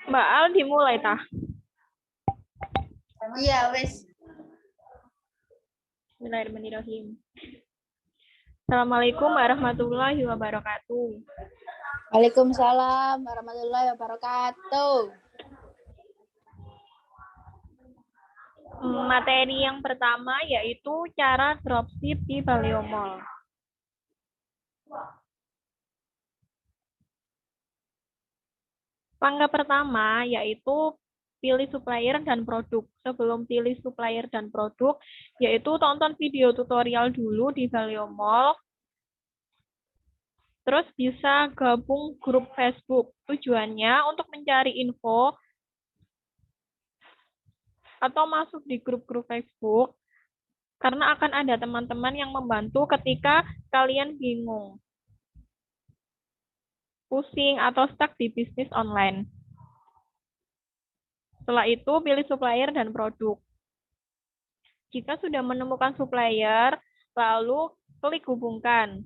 Mbak Al dimulai tah. Iya, wes. Bismillahirrahmanirrahim. Assalamualaikum warahmatullahi wabarakatuh. Waalaikumsalam warahmatullahi wabarakatuh. Materi yang pertama yaitu cara dropship di Baleo Mall. Langkah pertama yaitu pilih supplier dan produk. Sebelum pilih supplier dan produk, yaitu tonton video tutorial dulu di Baleo Mall. Terus bisa gabung grup Facebook. Tujuannya untuk mencari info atau masuk di grup-grup Facebook, karena akan ada teman-teman yang membantu ketika kalian bingung, pusing, atau stuck di bisnis online. Setelah itu, pilih supplier dan produk. Jika sudah menemukan supplier, lalu klik hubungkan.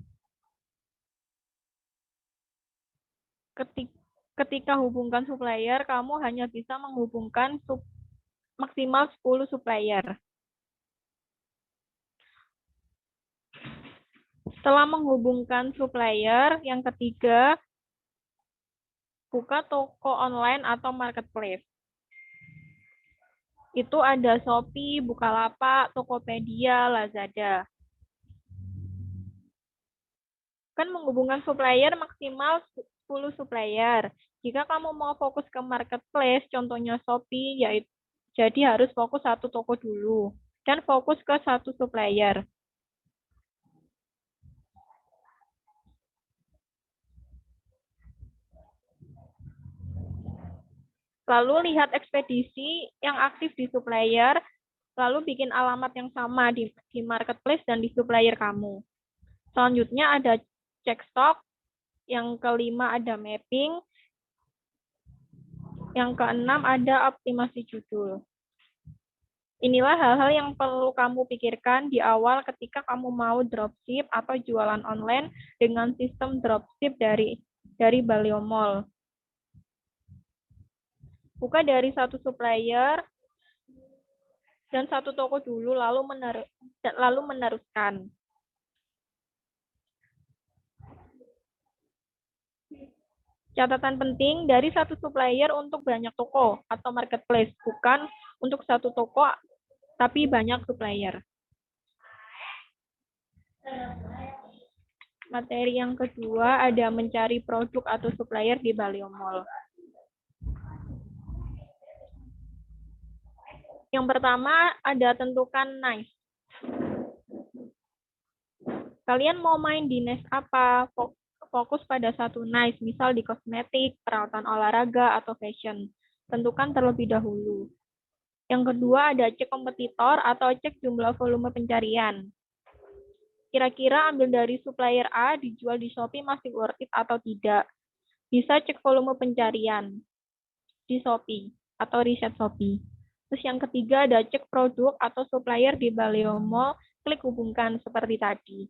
Ketika hubungkan supplier, kamu hanya bisa menghubungkan maksimal 10 supplier. Setelah menghubungkan supplier, yang ketiga, buka toko online atau marketplace. Itu ada Shopee, Bukalapak, Tokopedia, Lazada. Kan menghubungkan supplier maksimal 10 supplier. Jika kamu mau fokus ke marketplace, contohnya Shopee, yaitu jadi harus fokus satu toko dulu dan fokus ke satu supplier. Lalu lihat ekspedisi yang aktif di supplier, lalu bikin alamat yang sama di marketplace dan di supplier kamu. Selanjutnya ada cek stok, yang kelima ada mapping, yang keenam ada optimasi judul. Inilah hal-hal yang perlu kamu pikirkan di awal ketika kamu mau dropship atau jualan online dengan sistem dropship dari Baleo Mall. Buka dari satu supplier dan satu toko dulu, lalu meneruskan. Catatan penting, dari satu supplier untuk banyak toko atau marketplace, bukan untuk satu toko tapi banyak supplier. Materi yang kedua ada mencari produk atau supplier di Baleo Mall. Yang pertama ada tentukan niche. Kalian mau main di niche apa? Fokus pada satu niche, misal di kosmetik, perawatan olahraga, atau fashion. Tentukan terlebih dahulu. Yang kedua ada cek kompetitor atau cek jumlah volume pencarian. Kira-kira ambil dari supplier A dijual di Shopee masih worth it atau tidak. Bisa cek volume pencarian di Shopee atau riset Shopee. Terus yang ketiga ada cek produk atau supplier di Baleo Mall, klik hubungkan seperti tadi.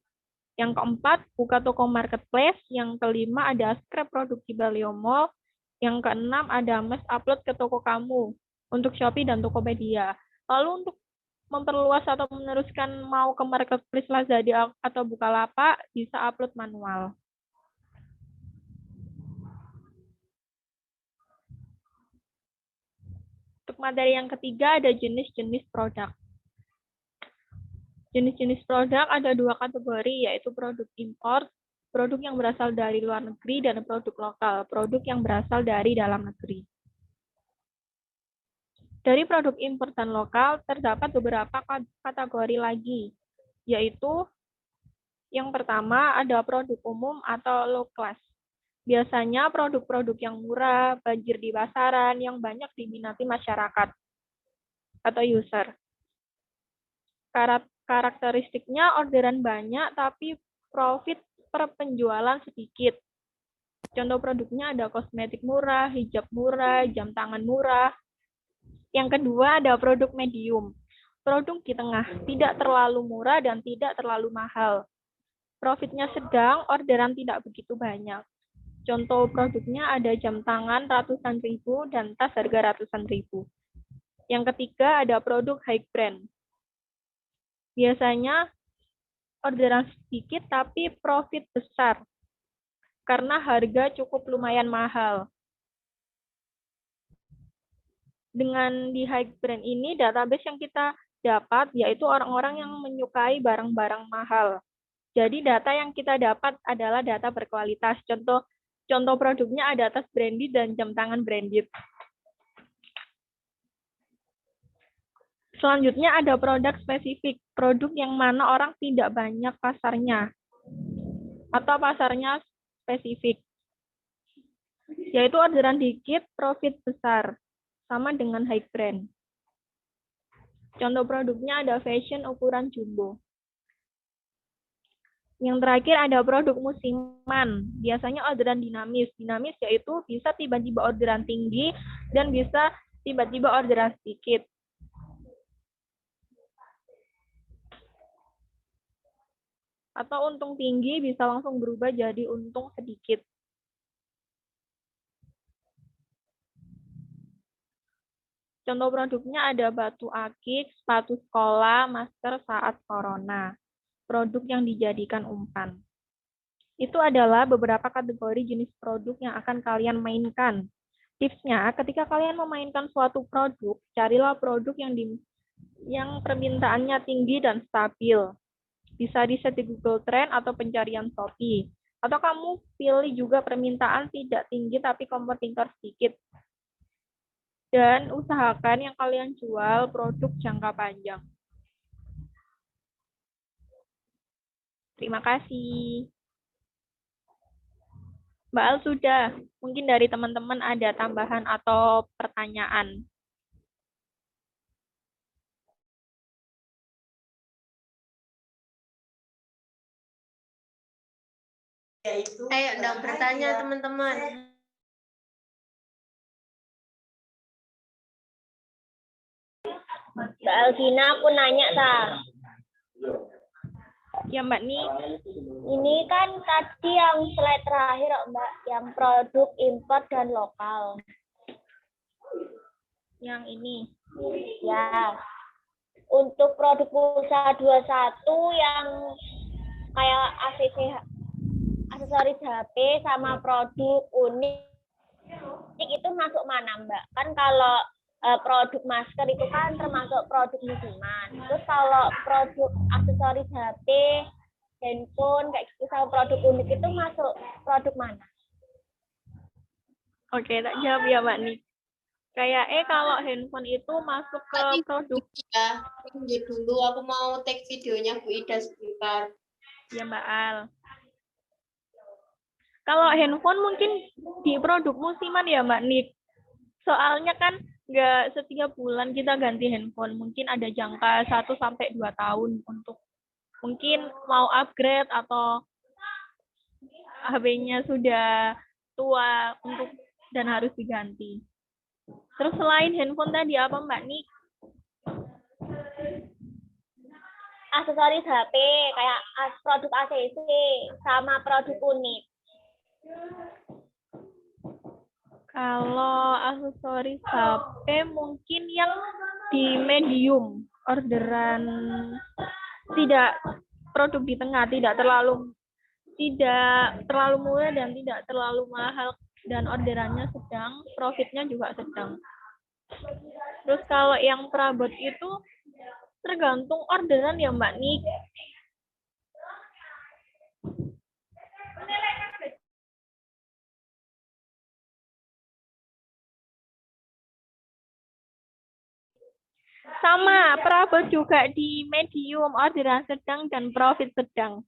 Yang keempat, buka toko marketplace. Yang kelima ada scrap produk di Baleo Mall. Yang keenam ada must upload ke toko kamu untuk Shopee dan Tokopedia. Lalu untuk memperluas atau meneruskan mau ke marketplace Lazada atau Bukalapak, bisa upload manual. Untuk materi yang ketiga ada jenis-jenis produk. Jenis-jenis produk ada dua kategori, yaitu produk import, produk yang berasal dari luar negeri, dan produk lokal, produk yang berasal dari dalam negeri. Dari produk import dan lokal, terdapat beberapa kategori lagi, yaitu yang pertama ada produk umum atau low class. Biasanya produk-produk yang murah, banjir di pasaran, yang banyak diminati masyarakat atau user. Karakteristiknya orderan banyak, tapi profit per penjualan sedikit. Contoh produknya ada kosmetik murah, hijab murah, jam tangan murah. Yang kedua ada produk medium. Produk di tengah, tidak terlalu murah dan tidak terlalu mahal. Profitnya sedang, orderan tidak begitu banyak. Contoh produknya ada jam tangan ratusan ribu dan tas harga ratusan ribu. Yang ketiga ada produk high brand. Biasanya orderan sedikit tapi profit besar karena harga cukup lumayan mahal. Dengan di high brand ini, database yang kita dapat yaitu orang-orang yang menyukai barang-barang mahal. Jadi data yang kita dapat adalah data berkualitas. Contoh produknya ada tas branded dan jam tangan branded. Selanjutnya ada produk spesifik, produk yang mana orang tidak banyak pasarnya atau pasarnya spesifik. Yaitu orderan dikit, profit besar, sama dengan high brand. Contoh produknya ada fashion ukuran jumbo. Yang terakhir ada produk musiman, biasanya orderan dinamis. Dinamis yaitu bisa tiba-tiba orderan tinggi dan bisa tiba-tiba orderan sedikit. Atau untung tinggi bisa langsung berubah jadi untung sedikit. Contoh produknya ada batu akik, sepatu sekolah, masker saat corona. Produk yang dijadikan umpan. Itu adalah beberapa kategori jenis produk yang akan kalian mainkan. Tipsnya, ketika kalian memainkan suatu produk, carilah produk yang permintaannya tinggi dan stabil. Bisa di-set di Google Trend atau pencarian Shopee. Atau kamu pilih juga permintaan tidak tinggi tapi kompetitor sedikit. Dan usahakan yang kalian jual produk jangka panjang. Terima kasih. Mbak Al sudah. Mungkin dari teman-teman ada tambahan atau pertanyaan. Ayo dong bertanya teman-teman. Mbak Alvina, aku nanya Ya Mbak Ni. Ini kan tadi yang slide terakhir Mbak, yang produk impor dan lokal. Yang ini. Ya. Untuk produk pulsa 21 yang kayak aksesoris HP sama produk unik itu masuk mana Mbak? Kan kalau produk masker itu kan termasuk produk musiman. Terus kalau produk aksesoris HP, handphone, kayak gitu sama produk unik itu masuk produk mana? Oke, tak jawab ya Mbak Ni. Kayak kalau handphone itu masuk ke produk. Ya, tunggu dulu. Aku mau take videonya Bu Ida sebentar. Ya Mbak Al. Kalau handphone mungkin di produk musiman ya Mbak Nik. Soalnya kan nggak setiap bulan kita ganti handphone. Mungkin ada jangka 1-2 tahun untuk mungkin mau upgrade atau HP-nya sudah tua dan harus diganti. Terus selain handphone tadi apa Mbak Nik? Aksesoris HP kayak produk ACC sama produk unik. Kalau aksesoris HP mungkin yang di medium, orderan tidak produk di tengah, tidak terlalu murah dan tidak terlalu mahal dan orderannya sedang, profitnya juga sedang. Terus kalau yang perabot itu tergantung orderan ya Mbak Nik. Sama, perabot juga di medium, orderan sedang, dan profit sedang.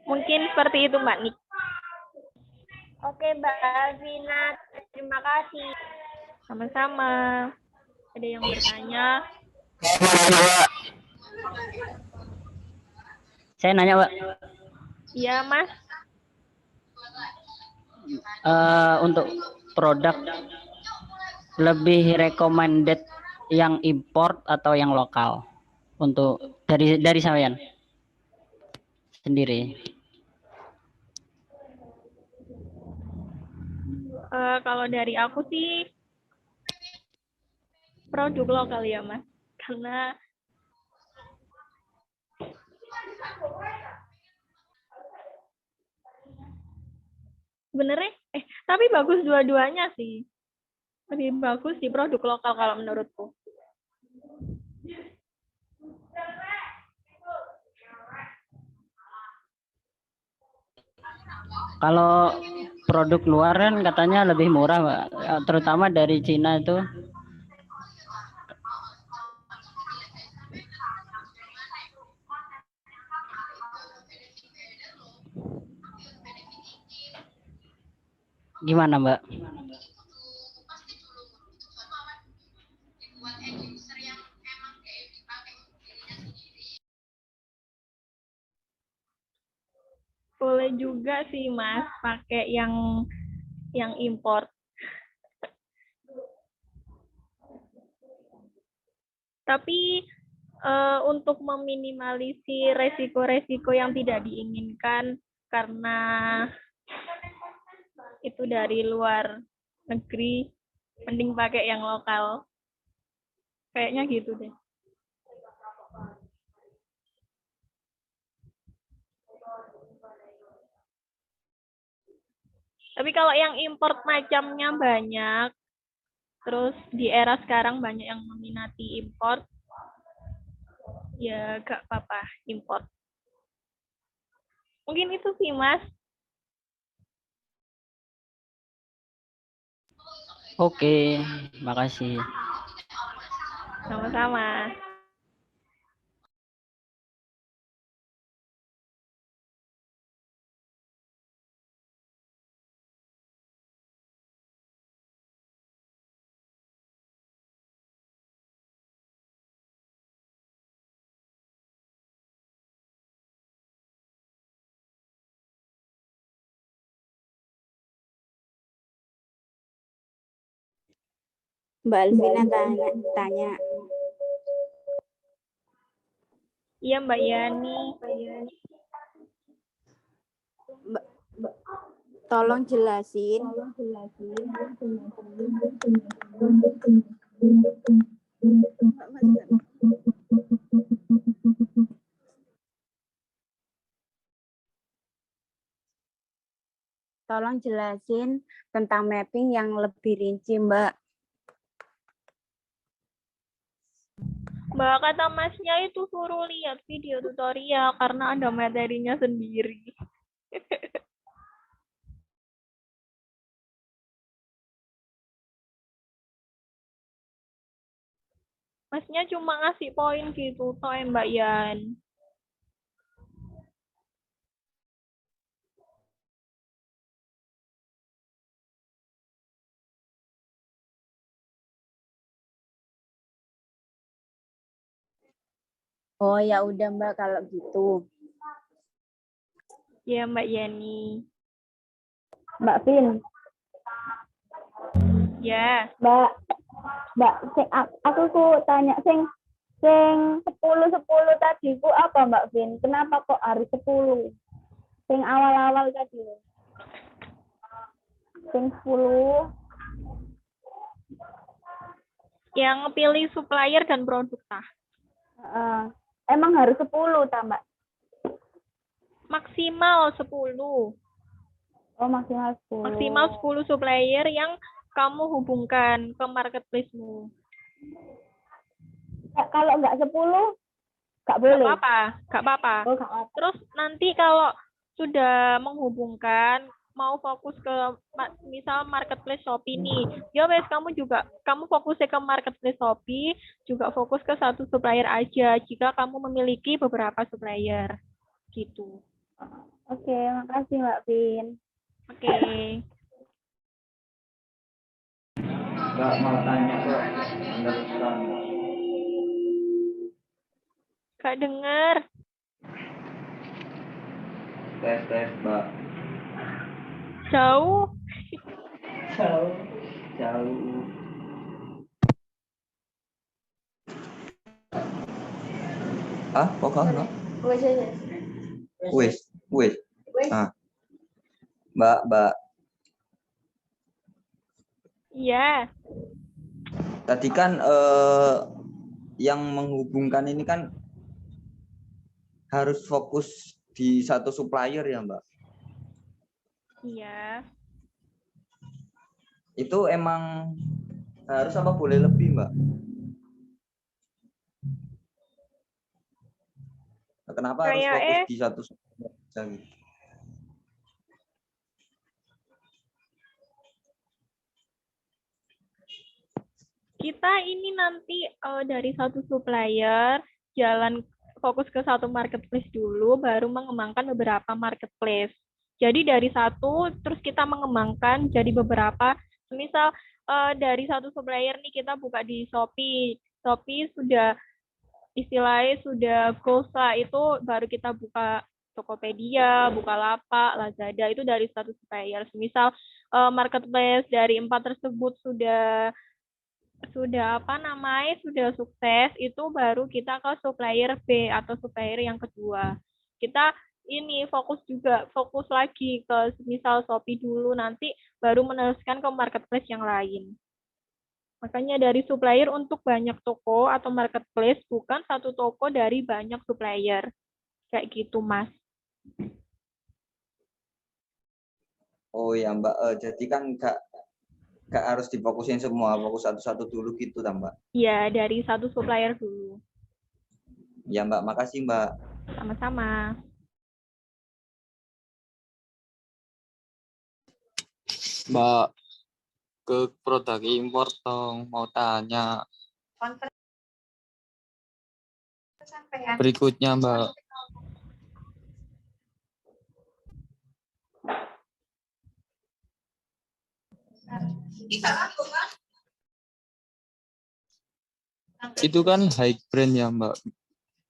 Mungkin seperti itu Mbak Nik. Oke Mbak Alvina, terima kasih. Sama-sama. Ada yang bertanya? Saya nanya Mbak. Iya Mas. Untuk produk lebih recommended yang import atau yang lokal untuk dari sampean sendiri? Kalau dari aku sih produk lokal ya Mas, karena sebenarnya tapi bagus dua-duanya sih. Lebih bagus di produk lokal kalau menurutku. Kalau produk luar kan katanya lebih murah, Mbak. Terutama dari Cina itu. Gimana, Mbak? Boleh juga sih Mas pakai yang import. Tapi untuk meminimalisir resiko-resiko yang tidak diinginkan karena itu dari luar negeri, mending pakai yang lokal. Kayaknya gitu deh. Tapi kalau yang import macamnya banyak, terus di era sekarang banyak yang meminati import, ya gak apa-apa import. Mungkin itu sih Mas. Oke, makasih. Sama-sama. Mbak Alvina tanya. Iya Mbak Yani. Tolong jelasin. Tolong jelasin tentang mapping yang lebih rinci, Mbak. Mbak, kata Masnya itu suruh lihat video tutorial karena ada materinya sendiri. Masnya cuma ngasih poin gitu, toh Mbak Yan. Oh ya udah Mbak kalau gitu. Ya Mbak Yani. Mbak Vin. Ya. Mbak, aku tanya sing 10 tadi ku apa Mbak Vin? Kenapa kok harus 10? Sing awal-awal tadi. Sing 10. Yang pilih supplier dan produk tah. Emang harus 10 tah Mbak? Maksimal 10. Oh, maksimal 10. Maksimal 10 supplier yang kamu hubungkan ke marketplace-mu. Ya, kalau nggak 10, nggak boleh? Nggak apa-apa. Oh, nggak apa. Terus nanti kalau sudah menghubungkan, mau fokus ke misal marketplace Shopee nih, ya wes kamu fokusnya ke marketplace Shopee, juga fokus ke satu supplier aja jika kamu memiliki beberapa supplier gitu. Oke, makasih Mbak Vin. Oke. Mbak mau tanya kok, meneruskan. Gak dengar. Tes, Mbak. Jauh. Jauh. Ah, kok no? Wis. Ah. Mbak. Iya. Tadi kan yang menghubungkan ini kan harus fokus di satu supplier ya, Mbak. Iya. Itu emang harus apa boleh lebih, Mbak? Kenapa harus fokus di satu supplier aja gitu? Kita ini nanti dari satu supplier jalan fokus ke satu marketplace dulu, baru mengembangkan beberapa marketplace. Jadi dari satu, terus kita mengembangkan jadi beberapa. Misal dari satu supplier nih kita buka di Shopee. Shopee sudah istilahnya sudah goals lah, itu baru kita buka Tokopedia, Bukalapak, Lazada, itu dari satu supplier. Misal marketplace dari 4 tersebut sudah sudah sukses, itu baru kita ke supplier B atau supplier yang kedua. Kita ini fokus lagi ke misal Shopee dulu, nanti baru meneruskan ke marketplace yang lain. Makanya dari supplier untuk banyak toko atau marketplace, bukan satu toko dari banyak supplier. Kayak gitu, Mas. Oh ya, Mbak, jadi kan nggak harus difokusin semua, fokus satu-satu dulu gitu, Mbak. Iya, dari satu supplier dulu. Ya, Mbak, makasih, Mbak. Sama-sama. Mbak, ke produk impor dong, mau tanya. Berikutnya, Mbak. Itu kan high brand ya, Mbak.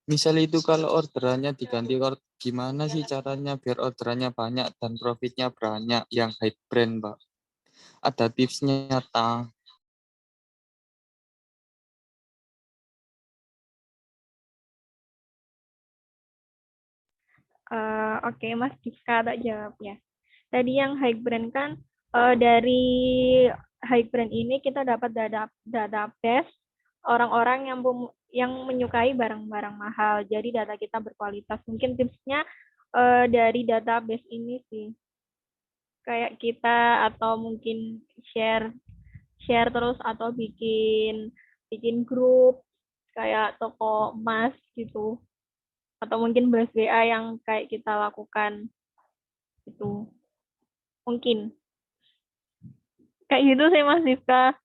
Misal itu kalau orderannya diganti, gimana sih caranya biar orderannya banyak dan profitnya banyak yang high brand, Mbak? Ada tipsnya nyata. Oke, Mas Dika tak jawab ya. Tadi yang high brand kan dari high brand ini kita dapat database orang-orang yang menyukai barang-barang mahal. Jadi data kita berkualitas. Mungkin tipsnya dari database ini sih. Kayak kita atau mungkin share terus atau bikin grup kayak toko emas gitu. Atau mungkin bahas WA yang kayak kita lakukan itu mungkin kayak gitu sih Mas Difka.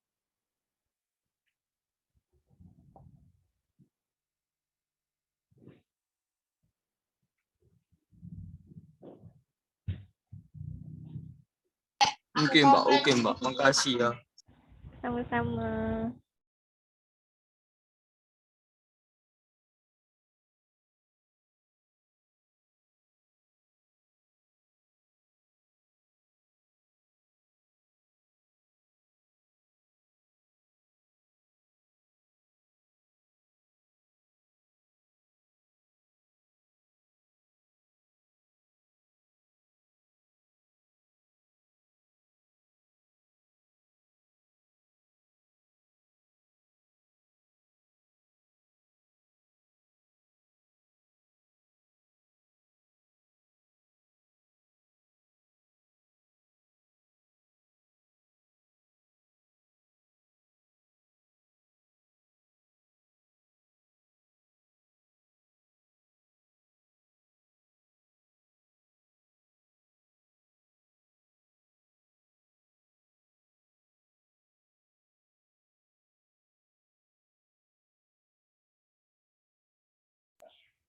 Oke Mbak, makasih ya. Sama-sama.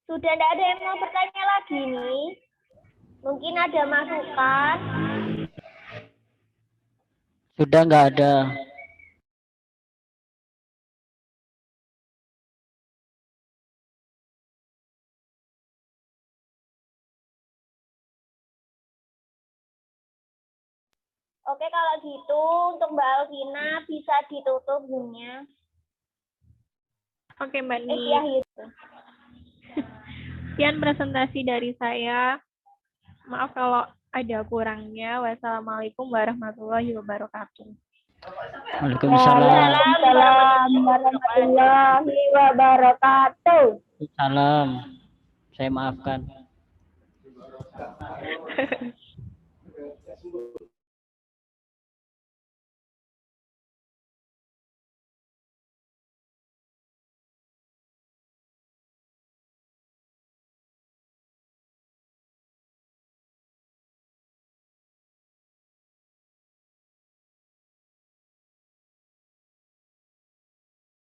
Sudah tidak ada yang mau bertanya lagi nih. Mungkin ada masukan. Sudah nggak ada. Oke, kalau gitu untuk Mbak Alvina bisa ditutup Zoom-nya. Oke Mbak Nik. Ya gitu. Sekian presentasi dari saya. Maaf kalau ada kurangnya. Wassalamualaikum warahmatullahi wabarakatuh. Waalaikumsalam. Waalaikumsalam warahmatullahi wabarakatuh. Salam. Saya maafkan.